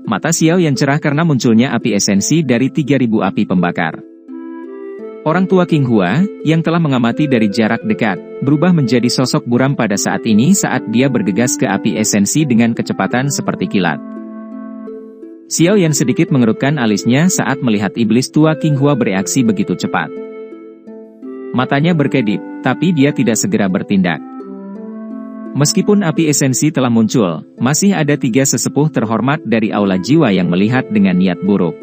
Mata Xiao Yan cerah karena munculnya api esensi dari 3.000 api pembakar. Orang tua King Hua, yang telah mengamati dari jarak dekat, berubah menjadi sosok buram pada saat ini saat dia bergegas ke api esensi dengan kecepatan seperti kilat. Xiao Yan sedikit mengerutkan alisnya saat melihat iblis tua King Hua bereaksi begitu cepat. Matanya berkedip, tapi dia tidak segera bertindak. Meskipun api esensi telah muncul, masih ada 3 sesepuh terhormat dari aula jiwa yang melihat dengan niat buruk.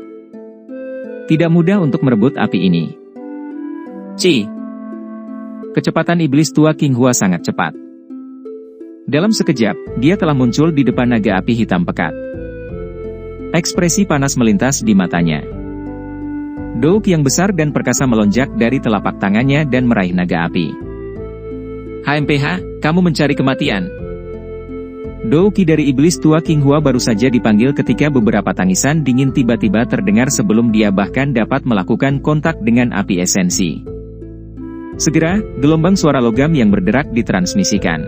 Tidak mudah untuk merebut api ini. Kecepatan iblis tua King Hua sangat cepat. Dalam sekejap, dia telah muncul di depan naga api hitam pekat. Ekspresi panas melintas di matanya. Douk yang besar dan perkasa melonjak dari telapak tangannya dan meraih naga api. HMPH, kamu mencari kematian. Douki dari iblis tua King Hua baru saja dipanggil ketika beberapa tangisan dingin tiba-tiba terdengar sebelum dia bahkan dapat melakukan kontak dengan api esensi. Segera, gelombang suara logam yang berderak ditransmisikan.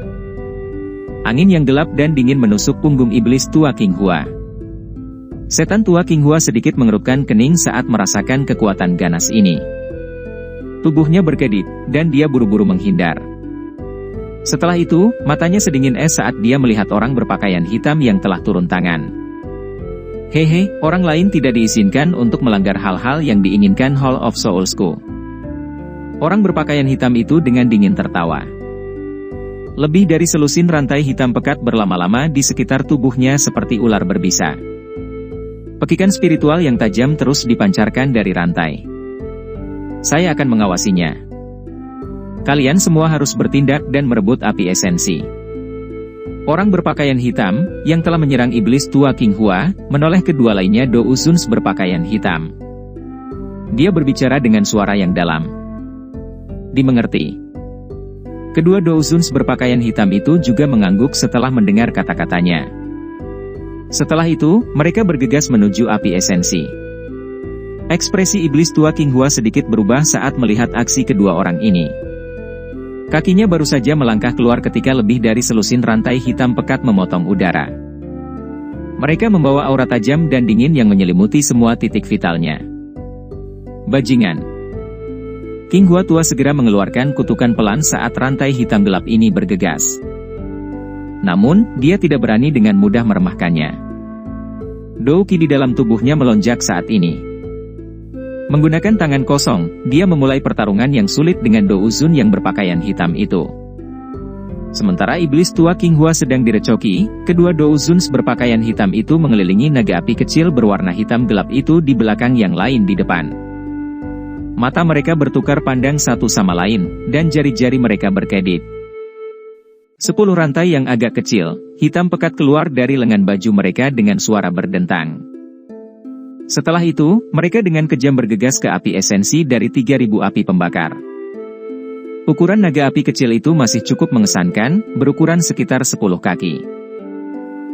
Angin yang gelap dan dingin menusuk punggung iblis tua King Hua. Setan tua King Hua sedikit mengerutkan kening saat merasakan kekuatan ganas ini. Tubuhnya berkedip, dan dia buru-buru menghindar. Setelah itu, matanya sedingin es saat dia melihat orang berpakaian hitam yang telah turun tangan. Hehe, orang lain tidak diizinkan untuk melanggar hal-hal yang diinginkan Hall of Soulsku. Orang berpakaian hitam itu dengan dingin tertawa. Lebih dari selusin rantai hitam pekat berlama-lama di sekitar tubuhnya seperti ular berbisa. Pekikan spiritual yang tajam terus dipancarkan dari rantai. Saya akan mengawasinya. Kalian semua harus bertindak dan merebut api esensi. Orang berpakaian hitam, yang telah menyerang iblis tua King Hua, menoleh kedua lainnya Do Uzuns berpakaian hitam. Dia berbicara dengan suara yang dalam. Dimengerti. Kedua Do Uzuns berpakaian hitam itu juga mengangguk setelah mendengar kata-katanya. Setelah itu, mereka bergegas menuju api esensi. Ekspresi iblis tua King Hua sedikit berubah saat melihat aksi kedua orang ini. Kakinya baru saja melangkah keluar ketika lebih dari selusin rantai hitam pekat memotong udara. Mereka membawa aura tajam dan dingin yang menyelimuti semua titik vitalnya. Bajingan. King Hua tua segera mengeluarkan kutukan pelan saat rantai hitam gelap ini bergegas. Namun, dia tidak berani dengan mudah meremahkannya. Douki di dalam tubuhnya melonjak saat ini. Menggunakan tangan kosong, dia memulai pertarungan yang sulit dengan Do Uzun yang berpakaian hitam itu. Sementara iblis tua King Hua sedang direcoki, kedua Do Uzuns berpakaian hitam itu mengelilingi naga api kecil berwarna hitam gelap itu di belakang yang lain di depan. Mata mereka bertukar pandang satu sama lain, dan jari-jari mereka berkedip. 10 rantai yang agak kecil, hitam pekat keluar dari lengan baju mereka dengan suara berdentang. Setelah itu, mereka dengan kejam bergegas ke api esensi dari 3.000 api pembakar. Ukuran naga api kecil itu masih cukup mengesankan, berukuran sekitar 10 kaki.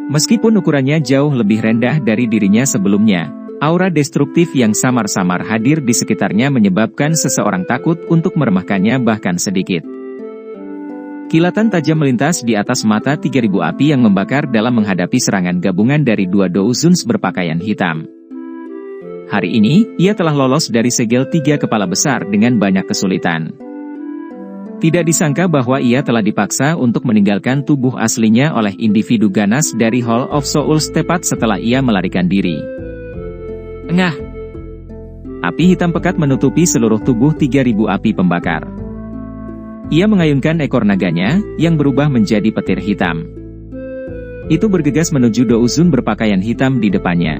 Meskipun ukurannya jauh lebih rendah dari dirinya sebelumnya, aura destruktif yang samar-samar hadir di sekitarnya menyebabkan seseorang takut untuk meremehkannya bahkan sedikit. Kilatan tajam melintas di atas mata 3.000 api yang membakar dalam menghadapi serangan gabungan dari 2 Do Uzuns berpakaian hitam. Hari ini, ia telah lolos dari segel 3 kepala besar dengan banyak kesulitan. Tidak disangka bahwa ia telah dipaksa untuk meninggalkan tubuh aslinya oleh individu ganas dari Hall of Souls tepat setelah ia melarikan diri. Engah! Api hitam pekat menutupi seluruh tubuh 3.000 api pembakar. Ia mengayunkan ekor naganya, yang berubah menjadi petir hitam. Itu bergegas menuju Do Uzun berpakaian hitam di depannya.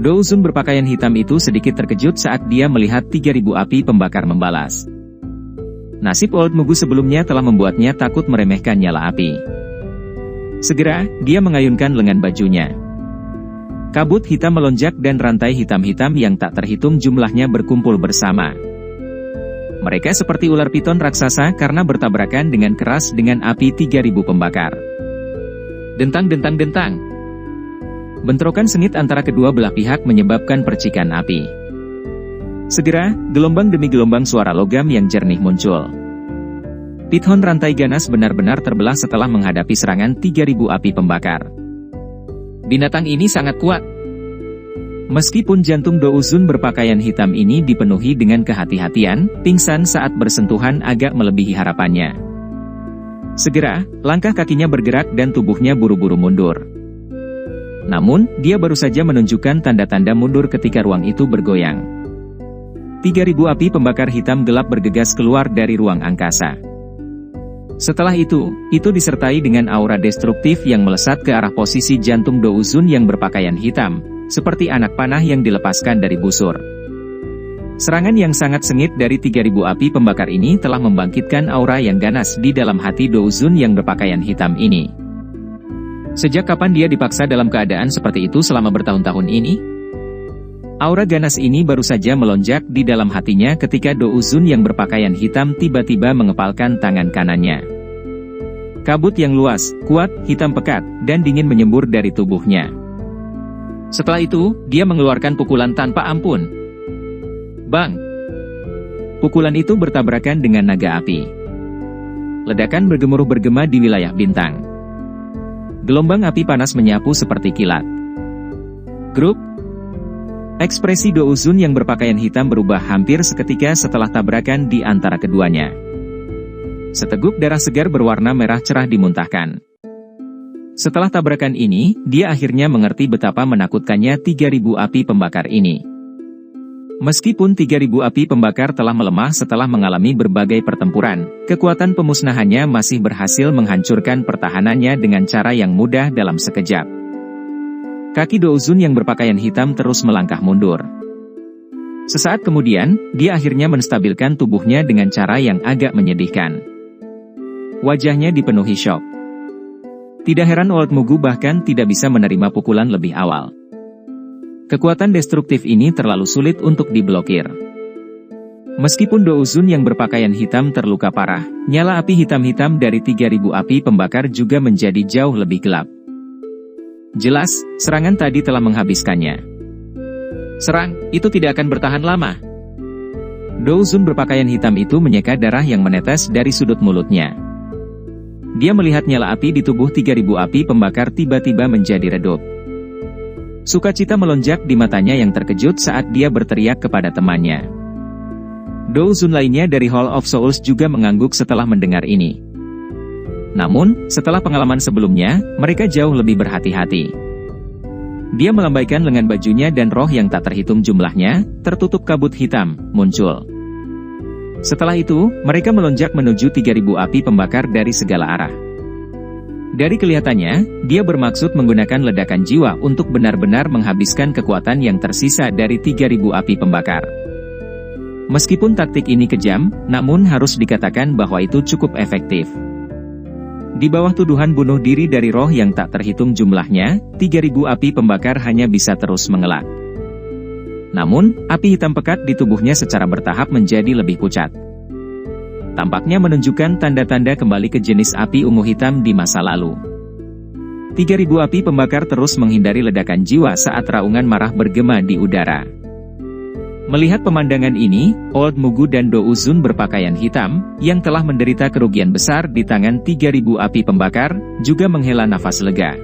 Do Uzun berpakaian hitam itu sedikit terkejut saat dia melihat 3.000 api pembakar membalas. Nasib Old Mugu sebelumnya telah membuatnya takut meremehkan nyala api. Segera, dia mengayunkan lengan bajunya. Kabut hitam melonjak dan rantai hitam-hitam yang tak terhitung jumlahnya berkumpul bersama. Mereka seperti ular piton raksasa karena bertabrakan dengan keras dengan api 3.000 pembakar. Dentang-dentang-dentang. Bentrokan sengit antara kedua belah pihak menyebabkan percikan api. Segera, gelombang demi gelombang suara logam yang jernih muncul. Pithon rantai ganas benar-benar terbelah setelah menghadapi serangan 3.000 api pembakar. Binatang ini sangat kuat. Meskipun jantung Do Uzun berpakaian hitam ini dipenuhi dengan kehati-hatian, pingsan saat bersentuhan agak melebihi harapannya. Segera, langkah kakinya bergerak dan tubuhnya buru-buru mundur. Namun, dia baru saja menunjukkan tanda-tanda mundur ketika ruang itu bergoyang. 3.000 api pembakar hitam gelap bergegas keluar dari ruang angkasa. Setelah itu disertai dengan aura destruktif yang melesat ke arah posisi jantung Do Uzun yang berpakaian hitam, seperti anak panah yang dilepaskan dari busur. Serangan yang sangat sengit dari 3.000 api pembakar ini telah membangkitkan aura yang ganas di dalam hati Do Uzun yang berpakaian hitam ini. Sejak kapan dia dipaksa dalam keadaan seperti itu selama bertahun-tahun ini? Aura ganas ini baru saja melonjak di dalam hatinya ketika Do Uzun yang berpakaian hitam tiba-tiba mengepalkan tangan kanannya. Kabut yang luas, kuat, hitam pekat, dan dingin menyembur dari tubuhnya. Setelah itu, dia mengeluarkan pukulan tanpa ampun. Bang! Pukulan itu bertabrakan dengan naga api. Ledakan bergemuruh bergema di wilayah bintang. Gelombang api panas menyapu seperti kilat. Grup! Ekspresi Do Uzun yang berpakaian hitam berubah hampir seketika setelah tabrakan di antara keduanya. Seteguk darah segar berwarna merah cerah dimuntahkan. Setelah tabrakan ini, dia akhirnya mengerti betapa menakutkannya 3.000 api pembakar ini. Meskipun 3.000 api pembakar telah melemah setelah mengalami berbagai pertempuran, kekuatan pemusnahannya masih berhasil menghancurkan pertahanannya dengan cara yang mudah dalam sekejap. Kaki Do Uzun yang berpakaian hitam terus melangkah mundur. Sesaat kemudian, dia akhirnya menstabilkan tubuhnya dengan cara yang agak menyedihkan. Wajahnya dipenuhi syok. Tidak heran Old Mugu bahkan tidak bisa menerima pukulan lebih awal. Kekuatan destruktif ini terlalu sulit untuk diblokir. Meskipun Do Uzun yang berpakaian hitam terluka parah, nyala api hitam-hitam dari 3.000 api pembakar juga menjadi jauh lebih gelap. Jelas, serangan tadi telah menghabiskannya. Serang, itu tidak akan bertahan lama. Do Uzun berpakaian hitam itu menyeka darah yang menetes dari sudut mulutnya. Dia melihat nyala api di tubuh 3.000 api pembakar tiba-tiba menjadi redup. Sukacita melonjak di matanya yang terkejut saat dia berteriak kepada temannya. Do Uzun lainnya dari Hall of Souls juga mengangguk setelah mendengar ini. Namun, setelah pengalaman sebelumnya, mereka jauh lebih berhati-hati. Dia melambaikan lengan bajunya dan roh yang tak terhitung jumlahnya, tertutup kabut hitam, muncul. Setelah itu, mereka melonjak menuju 3.000 api pembakar dari segala arah. Dari kelihatannya, dia bermaksud menggunakan ledakan jiwa untuk benar-benar menghabiskan kekuatan yang tersisa dari 3.000 api pembakar. Meskipun taktik ini kejam, namun harus dikatakan bahwa itu cukup efektif. Di bawah tuduhan bunuh diri dari roh yang tak terhitung jumlahnya, 3.000 api pembakar hanya bisa terus mengelak. Namun, api hitam pekat di tubuhnya secara bertahap menjadi lebih pucat. Tampaknya menunjukkan tanda-tanda kembali ke jenis api ungu hitam di masa lalu. 3.000 api pembakar terus menghindari ledakan jiwa saat raungan marah bergema di udara. Melihat pemandangan ini, Old Mugu dan Do Uzun berpakaian hitam, yang telah menderita kerugian besar di tangan 3.000 api pembakar, juga menghela nafas lega.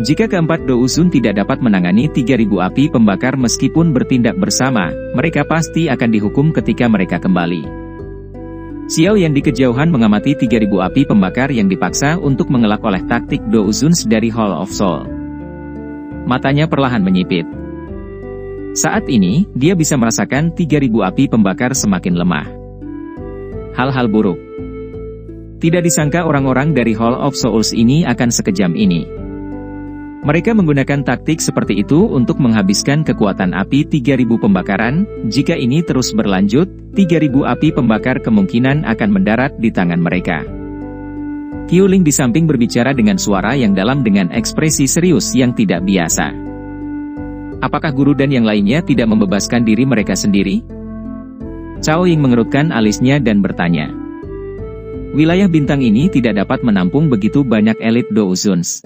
Jika keempat Do Uzun tidak dapat menangani 3.000 api pembakar meskipun bertindak bersama, mereka pasti akan dihukum ketika mereka kembali. Xiao yang di kejauhan mengamati 3.000 api pembakar yang dipaksa untuk mengelak oleh taktik Do Uzun dari Hall of Soul. Matanya perlahan menyipit. Saat ini, dia bisa merasakan 3.000 api pembakar semakin lemah. Hal-hal buruk. Tidak disangka orang-orang dari Hall of Souls ini akan sekejam ini. Mereka menggunakan taktik seperti itu untuk menghabiskan kekuatan api 3.000 pembakaran. Jika ini terus berlanjut, 3.000 api pembakar kemungkinan akan mendarat di tangan mereka. Qiuling di samping berbicara dengan suara yang dalam dengan ekspresi serius yang tidak biasa. Apakah guru dan yang lainnya tidak membebaskan diri mereka sendiri? Cao Ying mengerutkan alisnya dan bertanya. Wilayah bintang ini tidak dapat menampung begitu banyak elit Do Uzuns.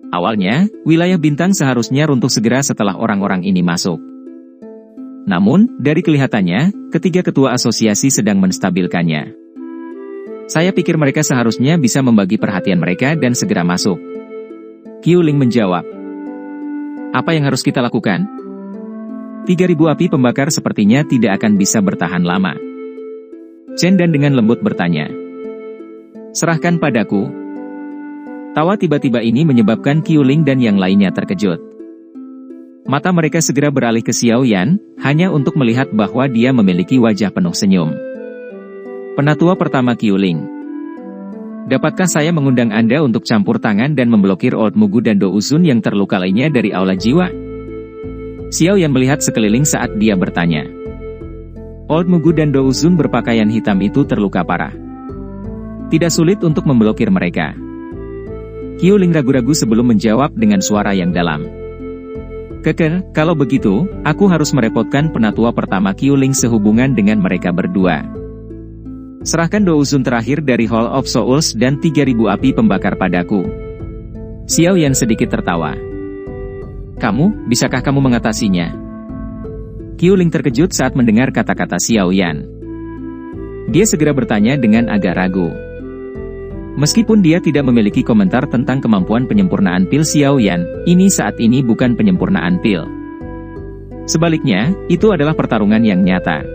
Awalnya, wilayah bintang seharusnya runtuh segera setelah orang-orang ini masuk. Namun, dari kelihatannya, ketiga ketua asosiasi sedang menstabilkannya. Saya pikir mereka seharusnya bisa membagi perhatian mereka dan segera masuk. Qiuling menjawab. Apa yang harus kita lakukan? 3.000 api pembakar sepertinya tidak akan bisa bertahan lama. Chen Dan dengan lembut bertanya. Serahkan padaku. Tawa tiba-tiba ini menyebabkan Qiuling dan yang lainnya terkejut. Mata mereka segera beralih ke Xiao Yan, hanya untuk melihat bahwa dia memiliki wajah penuh senyum. Penatua pertama Qiuling. Dapatkah saya mengundang Anda untuk campur tangan dan memblokir Old Mugu dan Do Uzun yang terluka lainnya dari aula jiwa? Xiao Yan melihat sekeliling saat dia bertanya. Old Mugu dan Do Uzun berpakaian hitam itu terluka parah. Tidak sulit untuk memblokir mereka. Qiuling ragu-ragu sebelum menjawab dengan suara yang dalam. Keker, kalau begitu, aku harus merepotkan penatua pertama Qiuling sehubungan dengan mereka berdua. Serahkan Do Uzun terakhir dari Hall of Souls dan 3.000 api pembakar padaku. Xiao Yan sedikit tertawa. Kamu, bisakah kamu mengatasinya? Qiuling terkejut saat mendengar kata-kata Xiao Yan. Dia segera bertanya dengan agak ragu. Meskipun dia tidak memiliki komentar tentang kemampuan penyempurnaan pil Xiao Yan, ini saat ini bukan penyempurnaan pil. Sebaliknya, itu adalah pertarungan yang nyata.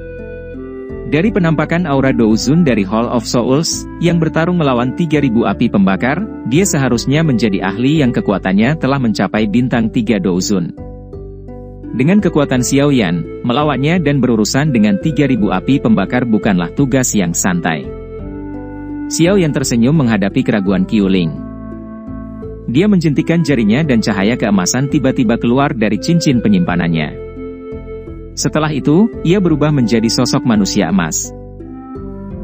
Dari penampakan aura Do Uzun dari Hall of Souls, yang bertarung melawan 3.000 api pembakar, dia seharusnya menjadi ahli yang kekuatannya telah mencapai bintang 3 Do Uzun. Dengan kekuatan Xiao Yan, melawannya dan berurusan dengan 3.000 api pembakar bukanlah tugas yang santai. Xiao Yan tersenyum menghadapi keraguan Qiuling. Dia menjentikan jarinya dan cahaya keemasan tiba-tiba keluar dari cincin penyimpanannya. Setelah itu, ia berubah menjadi sosok manusia emas.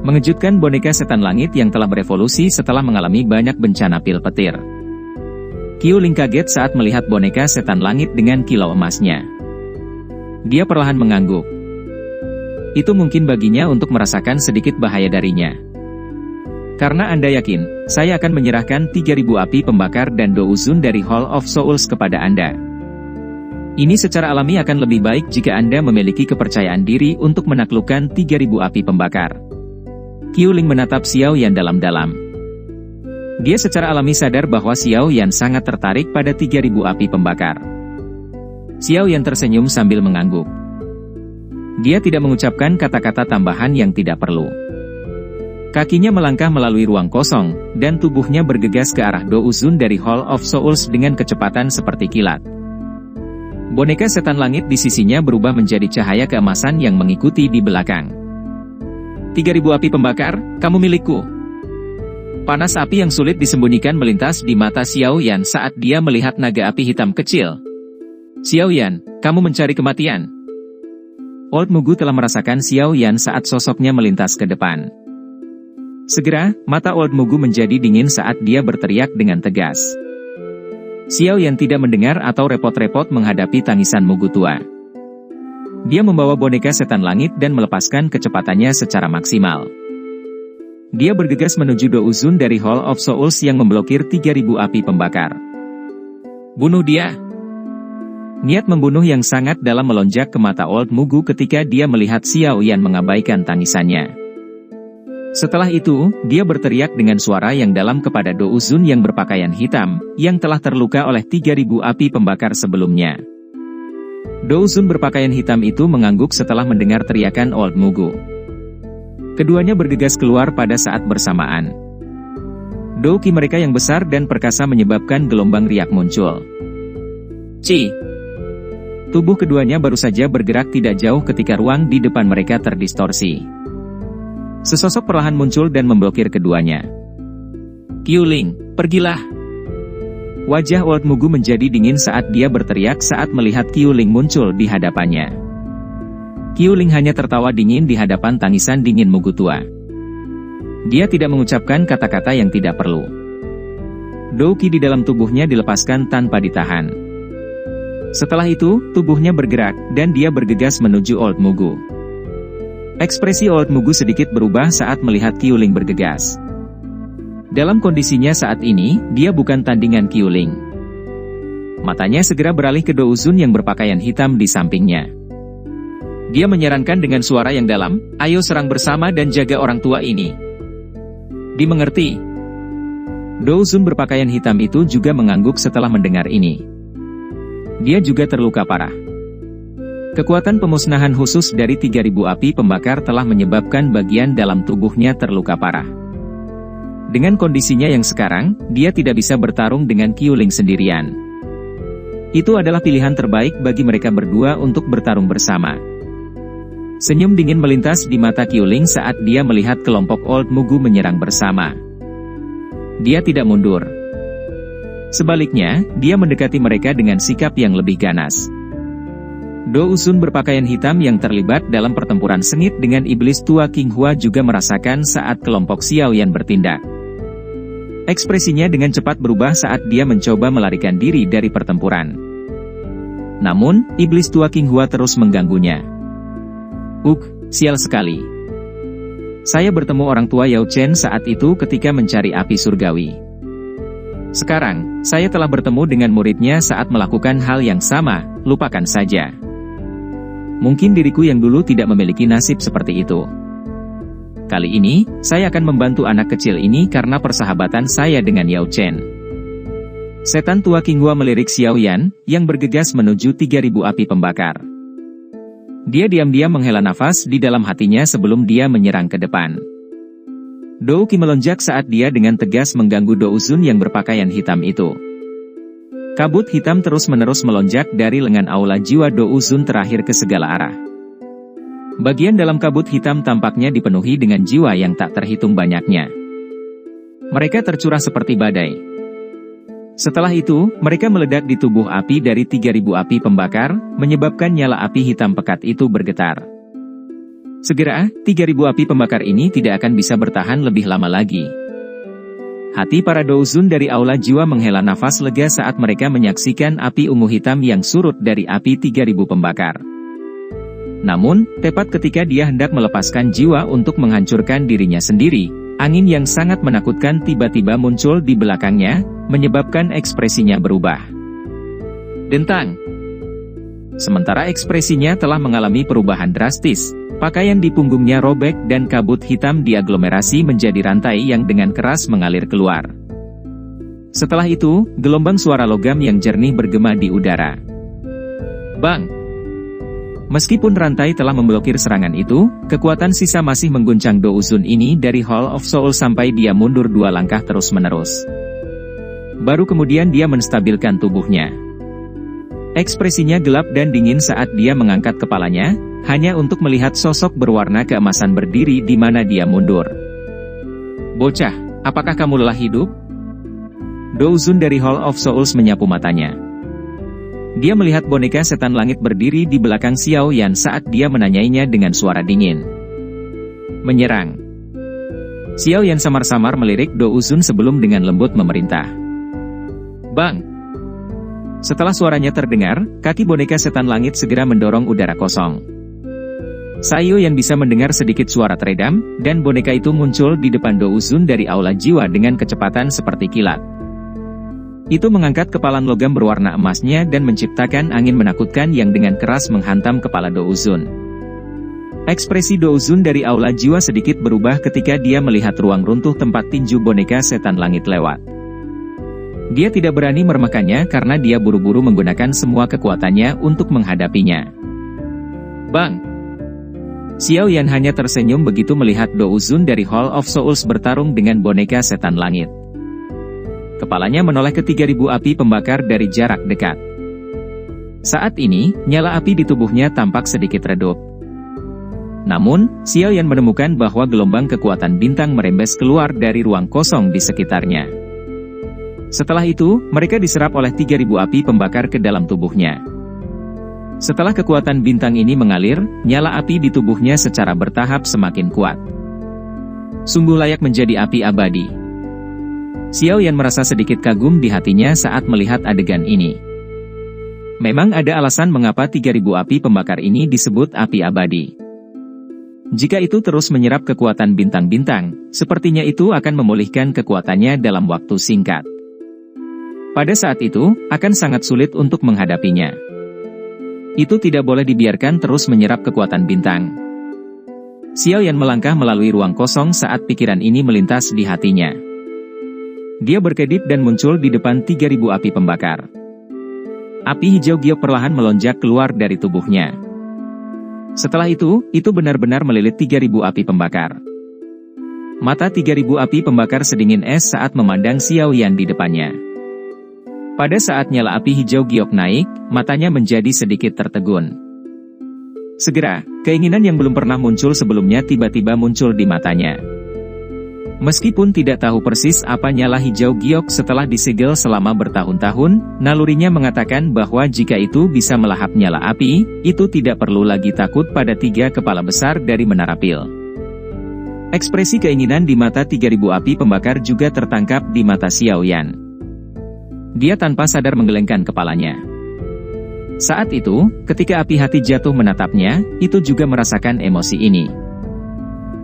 Mengejutkan boneka setan langit yang telah berevolusi setelah mengalami banyak bencana pil petir. Qiuling kaget saat melihat boneka setan langit dengan kilau emasnya. Dia perlahan mengangguk. Itu mungkin baginya untuk merasakan sedikit bahaya darinya. Karena Anda yakin, saya akan menyerahkan 3.000 api pembakar dan Do Uzun dari Hall of Souls kepada Anda. Ini secara alami akan lebih baik jika Anda memiliki kepercayaan diri untuk menaklukkan 3.000 api pembakar. Qiuling menatap Xiao Yan dalam-dalam. Dia secara alami sadar bahwa Xiao Yan sangat tertarik pada 3.000 api pembakar. Xiao Yan tersenyum sambil mengangguk. Dia tidak mengucapkan kata-kata tambahan yang tidak perlu. Kakinya melangkah melalui ruang kosong, dan tubuhnya bergegas ke arah Do Uzun dari Hall of Souls dengan kecepatan seperti kilat. Boneka setan langit di sisinya berubah menjadi cahaya keemasan yang mengikuti di belakang. 3.000 api pembakar, kamu milikku. Panas api yang sulit disembunyikan melintas di mata Xiao Yan saat dia melihat naga api hitam kecil. Xiao Yan, kamu mencari kematian. Old Mugu telah merasakan Xiao Yan saat sosoknya melintas ke depan. Segera, mata Old Mugu menjadi dingin saat dia berteriak dengan tegas. Xiao Yan tidak mendengar atau repot-repot menghadapi tangisan Mugu tua. Dia membawa boneka setan langit dan melepaskan kecepatannya secara maksimal. Dia bergegas menuju Do Uzun dari Hall of Souls yang memblokir 3.000 api pembakar. Bunuh dia! Niat membunuh yang sangat dalam melonjak ke mata Old Mugu ketika dia melihat Xiao Yan mengabaikan tangisannya. Setelah itu, dia berteriak dengan suara yang dalam kepada Do Uzun yang berpakaian hitam, yang telah terluka oleh 3.000 api pembakar sebelumnya. Do Uzun berpakaian hitam itu mengangguk setelah mendengar teriakan Old Mugu. Keduanya bergegas keluar pada saat bersamaan. Do-ki mereka yang besar dan perkasa menyebabkan gelombang riak muncul. Ci! Tubuh keduanya baru saja bergerak tidak jauh ketika ruang di depan mereka terdistorsi. Sesosok perlahan muncul dan memblokir keduanya. Qiuling, pergilah! Wajah Old Mugu menjadi dingin saat dia berteriak saat melihat Qiuling muncul di hadapannya. Qiuling hanya tertawa dingin di hadapan tangisan dingin Mugu tua. Dia tidak mengucapkan kata-kata yang tidak perlu. Do-ki di dalam tubuhnya dilepaskan tanpa ditahan. Setelah itu, tubuhnya bergerak, dan dia bergegas menuju Old Mugu. Ekspresi Old Mugu sedikit berubah saat melihat Qiuling bergegas. Dalam kondisinya saat ini, dia bukan tandingan Qiuling. Matanya segera beralih ke Do Uzun yang berpakaian hitam di sampingnya. Dia menyarankan dengan suara yang dalam, ayo serang bersama dan jaga orang tua ini. Dimengerti? Douzun berpakaian hitam itu juga mengangguk setelah mendengar ini. Dia juga terluka parah. Kekuatan pemusnahan khusus dari 3.000 api pembakar telah menyebabkan bagian dalam tubuhnya terluka parah. Dengan kondisinya yang sekarang, dia tidak bisa bertarung dengan Qiuling sendirian. Itu adalah pilihan terbaik bagi mereka berdua untuk bertarung bersama. Senyum dingin melintas di mata Qiuling saat dia melihat kelompok Old Mugu menyerang bersama. Dia tidak mundur. Sebaliknya, dia mendekati mereka dengan sikap yang lebih ganas. Douzun berpakaian hitam yang terlibat dalam pertempuran sengit dengan iblis tua Qinghua juga merasakan saat kelompok Xiaoyan bertindak. Ekspresinya dengan cepat berubah saat dia mencoba melarikan diri dari pertempuran. Namun, iblis tua Qinghua terus mengganggunya. Sial sekali. Saya bertemu orang tua Yao Chen saat itu ketika mencari api surgawi. Sekarang, saya telah bertemu dengan muridnya saat melakukan hal yang sama, lupakan saja. Mungkin diriku yang dulu tidak memiliki nasib seperti itu. Kali ini, saya akan membantu anak kecil ini karena persahabatan saya dengan Yao Chen. Setan tua Qinghua melirik Xiaoyan, yang bergegas menuju 3.000 api pembakar. Dia diam-diam menghela nafas di dalam hatinya sebelum dia menyerang ke depan. Dou Qi melonjak saat dia dengan tegas mengganggu Douzun yang berpakaian hitam itu. Kabut hitam terus-menerus melonjak dari lengan aula jiwa Douzun terakhir ke segala arah. Bagian dalam kabut hitam tampaknya dipenuhi dengan jiwa yang tak terhitung banyaknya. Mereka tercurah seperti badai. Setelah itu, mereka meledak di tubuh api dari 3.000 api pembakar, menyebabkan nyala api hitam pekat itu bergetar. Segera, 3.000 api pembakar ini tidak akan bisa bertahan lebih lama lagi. Hati para Douzun dari aula jiwa menghela nafas lega saat mereka menyaksikan api ungu hitam yang surut dari api 3.000 pembakar. Namun, tepat ketika dia hendak melepaskan jiwa untuk menghancurkan dirinya sendiri, angin yang sangat menakutkan tiba-tiba muncul di belakangnya, menyebabkan ekspresinya berubah. Dentang! Sementara ekspresinya telah mengalami perubahan drastis, pakaian di punggungnya robek dan kabut hitam diaglomerasi menjadi rantai yang dengan keras mengalir keluar. Setelah itu, gelombang suara logam yang jernih bergema di udara. Bang! Meskipun rantai telah memblokir serangan itu, kekuatan sisa masih mengguncang Douzun ini dari Hall of Soul sampai dia mundur 2 langkah terus-menerus. Baru kemudian dia menstabilkan tubuhnya. Ekspresinya gelap dan dingin saat dia mengangkat kepalanya, hanya untuk melihat sosok berwarna keemasan berdiri di mana dia mundur. Bocah, apakah kamu lelah hidup? Douzun dari Hall of Souls menyapu matanya. Dia melihat boneka setan langit berdiri di belakang Xiaoyan saat dia menanyainya dengan suara dingin. Menyerang. Xiaoyan samar-samar melirik Douzun sebelum dengan lembut memerintah. Bang! Setelah suaranya terdengar, kaki boneka setan langit segera mendorong udara kosong. Xiaoyan bisa mendengar sedikit suara teredam, dan boneka itu muncul di depan Douzun dari aula jiwa dengan kecepatan seperti kilat. Itu mengangkat kepalan logam berwarna emasnya dan menciptakan angin menakutkan yang dengan keras menghantam kepala Douzun. Ekspresi Douzun dari aula jiwa sedikit berubah ketika dia melihat ruang runtuh tempat tinju boneka setan langit lewat. Dia tidak berani meremehkannya karena dia buru-buru menggunakan semua kekuatannya untuk menghadapinya. Bang! Xiaoyan hanya tersenyum begitu melihat Douzun dari Hall of Souls bertarung dengan boneka setan langit. Kepalanya menoleh ke 3.000 api pembakar dari jarak dekat. Saat ini, nyala api di tubuhnya tampak sedikit redup. Namun, Xiaoyan menemukan bahwa gelombang kekuatan bintang merembes keluar dari ruang kosong di sekitarnya. Setelah itu, mereka diserap oleh 3.000 api pembakar ke dalam tubuhnya. Setelah kekuatan bintang ini mengalir, nyala api di tubuhnya secara bertahap semakin kuat. Sungguh layak menjadi api abadi. Xiaoyan merasa sedikit kagum di hatinya saat melihat adegan ini. Memang ada alasan mengapa 3.000 api pembakar ini disebut api abadi. Jika itu terus menyerap kekuatan bintang-bintang, sepertinya itu akan memulihkan kekuatannya dalam waktu singkat. Pada saat itu, akan sangat sulit untuk menghadapinya. Itu tidak boleh dibiarkan terus menyerap kekuatan bintang. Xiaoyan melangkah melalui ruang kosong saat pikiran ini melintas di hatinya. Dia berkedip dan muncul di depan 3.000 api pembakar. Api hijau giok perlahan melonjak keluar dari tubuhnya. Setelah itu benar-benar melilit 3.000 api pembakar. Mata 3.000 api pembakar sedingin es saat memandang Xiao Yan di depannya. Pada saat nyala api hijau giok naik, matanya menjadi sedikit tertegun. Segera, keinginan yang belum pernah muncul sebelumnya tiba-tiba muncul di matanya. Meskipun tidak tahu persis apa nyala hijau giok setelah disegel selama bertahun-tahun, nalurinya mengatakan bahwa jika itu bisa melahap nyala api, itu tidak perlu lagi takut pada 3 kepala besar dari Menara Pil. Ekspresi keinginan di mata 3.000 api pembakar juga tertangkap di mata Xiao Yan. Dia tanpa sadar menggelengkan kepalanya. Saat itu, ketika api hati jatuh menatapnya, itu juga merasakan emosi ini.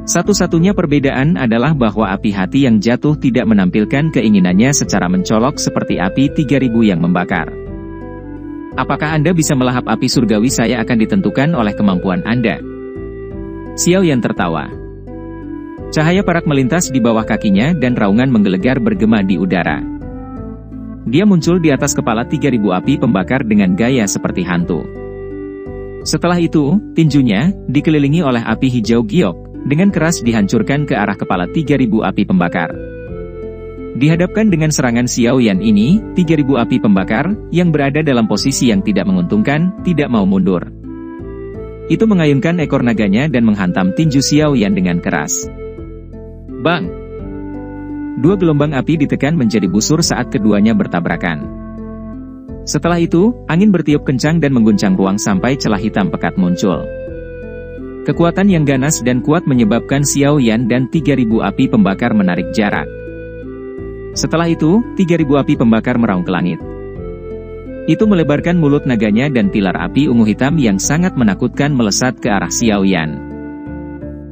Satu-satunya perbedaan adalah bahwa api hati yang jatuh tidak menampilkan keinginannya secara mencolok seperti api 3.000 yang membakar. Apakah Anda bisa melahap api surgawi saya akan ditentukan oleh kemampuan Anda. Xiao Yan tertawa. Cahaya perak melintas di bawah kakinya dan raungan menggelegar bergema di udara. Dia muncul di atas kepala 3.000 api pembakar dengan gaya seperti hantu. Setelah itu, tinjunya dikelilingi oleh api hijau giok, dengan keras dihancurkan ke arah kepala 3.000 api pembakar. Dihadapkan dengan serangan Xiao Yan ini, 3.000 api pembakar, yang berada dalam posisi yang tidak menguntungkan, tidak mau mundur. Itu mengayunkan ekor naganya dan menghantam tinju Xiao Yan dengan keras. Bang! 2 gelombang api ditekan menjadi busur saat keduanya bertabrakan. Setelah itu, angin bertiup kencang dan mengguncang ruang sampai celah hitam pekat muncul. Kekuatan yang ganas dan kuat menyebabkan Xiao Yan dan 3.000 api pembakar menarik jarak. Setelah itu, 3.000 api pembakar meraung ke langit. Itu melebarkan mulut naganya dan pilar api ungu hitam yang sangat menakutkan melesat ke arah Xiao Yan.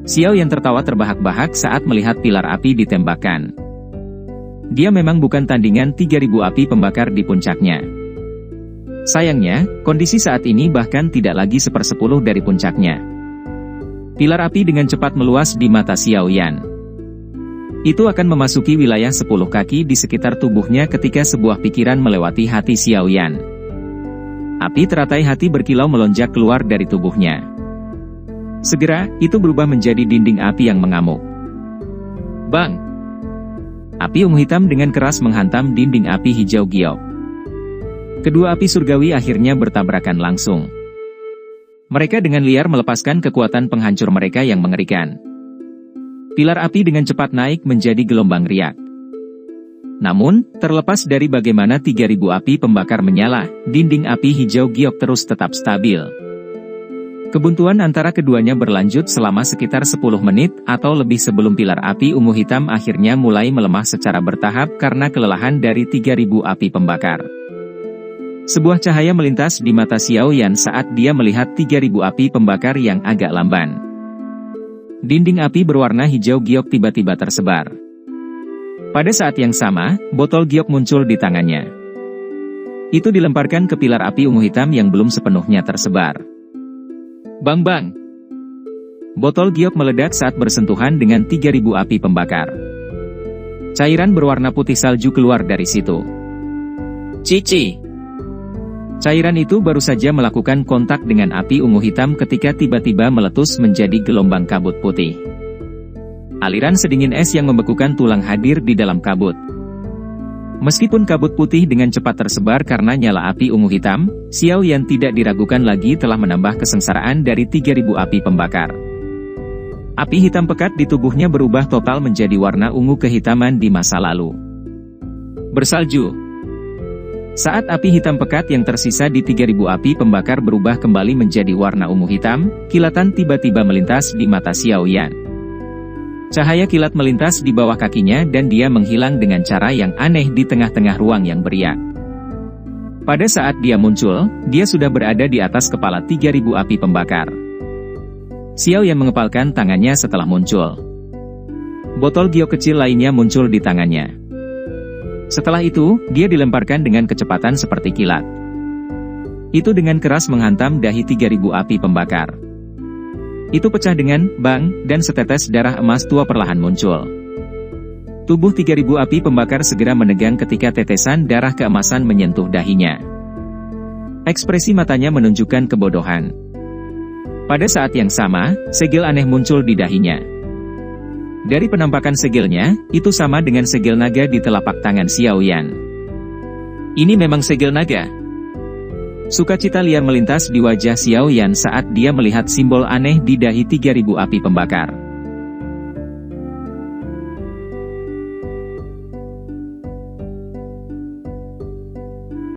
Xiao Yan tertawa terbahak-bahak saat melihat pilar api ditembakkan. Dia memang bukan tandingan 3.000 api pembakar di puncaknya. Sayangnya, kondisi saat ini bahkan tidak lagi 1/10 dari puncaknya. Pilar api dengan cepat meluas di mata Xiao Yan. Itu akan memasuki wilayah 10 kaki di sekitar tubuhnya ketika sebuah pikiran melewati hati Xiao Yan. Api teratai hati berkilau melonjak keluar dari tubuhnya. Segera, itu berubah menjadi dinding api yang mengamuk. Bang! Api ungu hitam dengan keras menghantam dinding api hijau giok. Kedua api surgawi akhirnya bertabrakan langsung. Mereka dengan liar melepaskan kekuatan penghancur mereka yang mengerikan. Pilar api dengan cepat naik menjadi gelombang riak. Namun, terlepas dari bagaimana 3.000 api pembakar menyala, dinding api hijau giok terus tetap stabil. Kebuntuan antara keduanya berlanjut selama sekitar 10 menit atau lebih sebelum pilar api ungu hitam akhirnya mulai melemah secara bertahap karena kelelahan dari 3.000 api pembakar. Sebuah cahaya melintas di mata Xiao Yan saat dia melihat 3.000 api pembakar yang agak lamban. Dinding api berwarna hijau giok tiba-tiba tersebar. Pada saat yang sama, botol giok muncul di tangannya. Itu dilemparkan ke pilar api ungu hitam yang belum sepenuhnya tersebar. Bang-bang! Botol giok meledak saat bersentuhan dengan 3.000 api pembakar. Cairan berwarna putih salju keluar dari situ. Cici! Cairan itu baru saja melakukan kontak dengan api ungu hitam ketika tiba-tiba meletus menjadi gelombang kabut putih. Aliran sedingin es yang membekukan tulang hadir di dalam kabut. Meskipun kabut putih dengan cepat tersebar karena nyala api ungu hitam, Xiao Yan tidak diragukan lagi telah menambah kesengsaraan dari 3.000 api pembakar. Api hitam pekat di tubuhnya berubah total menjadi warna ungu kehitaman di masa lalu. Bersalju. Saat api hitam pekat yang tersisa di 3.000 api pembakar berubah kembali menjadi warna ungu hitam, kilatan tiba-tiba melintas di mata Xiao Yan. Cahaya kilat melintas di bawah kakinya dan dia menghilang dengan cara yang aneh di tengah-tengah ruang yang beriak. Pada saat dia muncul, dia sudah berada di atas kepala 3.000 api pembakar. Xiao Yan mengepalkan tangannya setelah muncul. Botol giok kecil lainnya muncul di tangannya. Setelah itu, dia dilemparkan dengan kecepatan seperti kilat. Itu dengan keras menghantam dahi 3.000 api pembakar. Itu pecah dengan bang, dan setetes darah emas tua perlahan muncul. Tubuh 3000 api pembakar segera menegang ketika tetesan darah keemasan menyentuh dahinya. Ekspresi matanya menunjukkan kebodohan. Pada saat yang sama, segel aneh muncul di dahinya. Dari penampakan segelnya, itu sama dengan segel naga di telapak tangan Xiao Yan. Ini memang segel naga. Sukacita liar melintas di wajah Xiao Yan saat dia melihat simbol aneh di dahi 3000 api pembakar.